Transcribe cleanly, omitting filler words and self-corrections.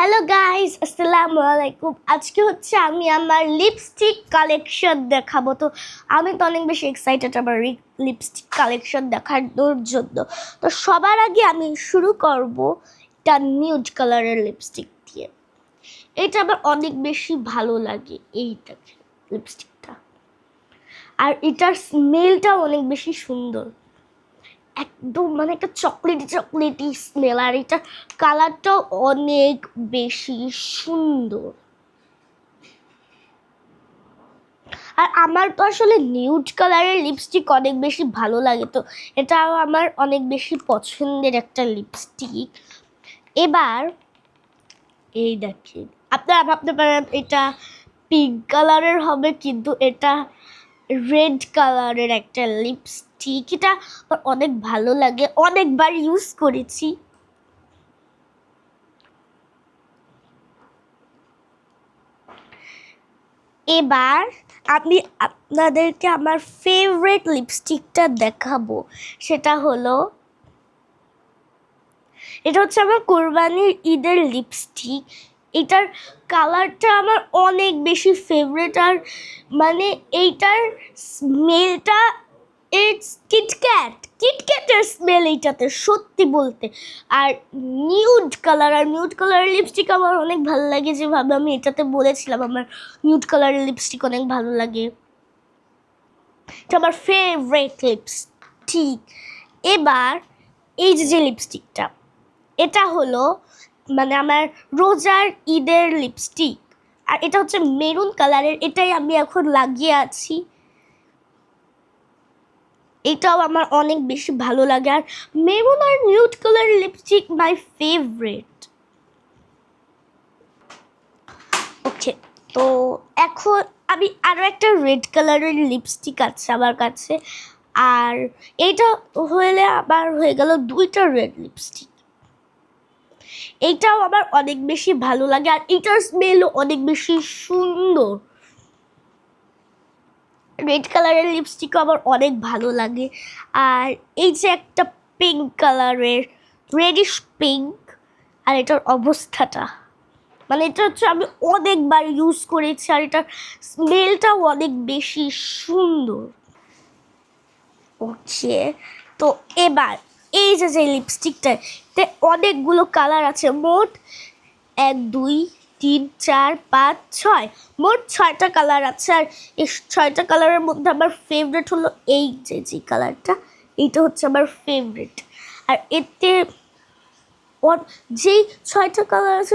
Hello guys, আসসালামু আলাইকুম। আজকে হচ্ছে আমি আমার লিপস্টিক কালেকশন দেখাবো। তো আমি তো অনেক বেশি এক্সাইটেড আমার লিপস্টিক কালেকশন দেখার জন্য। তো সবার আগে আমি শুরু করব একটা নিউড কালারের লিপস্টিক দিয়ে। এটা আমার অনেক বেশি ভালো লাগে, এইটা লিপস্টিকটা। আর এটার স্মেলটা অনেক বেশি সুন্দর, একদম মানে একটা চকলেটি স্মেল। আর এটা কালারটাও অনেক বেশি সুন্দর। আর আমার তো আসলে নিউড কালারের লিপস্টিক অনেক বেশি ভালো লাগে, তো এটাও আমার অনেক বেশি পছন্দের একটা লিপস্টিক। এবার এই দেখেন, আপনারা ভাবতে পারেন এটা পিঙ্ক কালারের হবে, কিন্তু এটা রেড কালারের একটা লিপস্টিক। এটা আমার অনেক ভালো লাগে, অনেকবার ইউজ করেছি। এবার আমি আপনাদেরকে আমার ফেভারিট লিপস্টিকটা দেখাবো। সেটা হলো, এটা হচ্ছে আমার কোরবানির ঈদের লিপস্টিক। এটার কালারটা আমার অনেক বেশি ফেভারিট। আর মানে এইটার স্মেলটা, ইটস কিটক্যাটের স্মেল এইটাতে, সত্যি বলতে। আর নিউড কালারের লিপস্টিক আমার অনেক ভালো লাগে, যেভাবে আমি এটাতে বলেছিলাম আমার নিউড কালারের লিপস্টিক অনেক ভালো লাগে। এটা আমার ফেভারিট লিপস্টিক। এবার এই যে লিপস্টিকটা, এটা হলো মানে আমার রোজার ঈদের লিপস্টিক। আর এটা হচ্ছে মেরুন কালারের, এটাই আমি এখন লাগিয়ে আছি। এটাও আমার অনেক বেশি ভালো লাগে। আর মেরুন আর nude colour lipstick my favourite. Okay, তো এখন আমি আরও একটা রেড কালারের লিপস্টিক আছে আমার কাছে। আর এইটা হলে আবার হয়ে গেল দুইটা রেড লিপস্টিক। এইটাও আমার অনেক বেশি ভালো লাগে, আর এটার স্মেলও অনেক বেশি সুন্দর। রেড কালারের লিপস্টিকও আমার অনেক ভালো লাগে। আর এই যে একটা পিঙ্ক কালারের, রেডিশ পিঙ্ক, আর এটার অবস্থাটা মানে এটা হচ্ছে আমি অনেকবার ইউজ করেছি। আর এটার স্মেলটাও অনেক বেশি সুন্দর। ওকে, তো এবার এই যে লিপস্টিকটাতে অনেকগুলো কালার আছে, মোট 1 2 3 4 5 6, মোট 6টা কালার আছে। আর এই 6টা কালারের মধ্যে আমার ফেভারিট হলো এই যে কালারটা। এইটা হচ্ছে আমার ফেভারিট। আর এতে যেই 6টা কালার আছে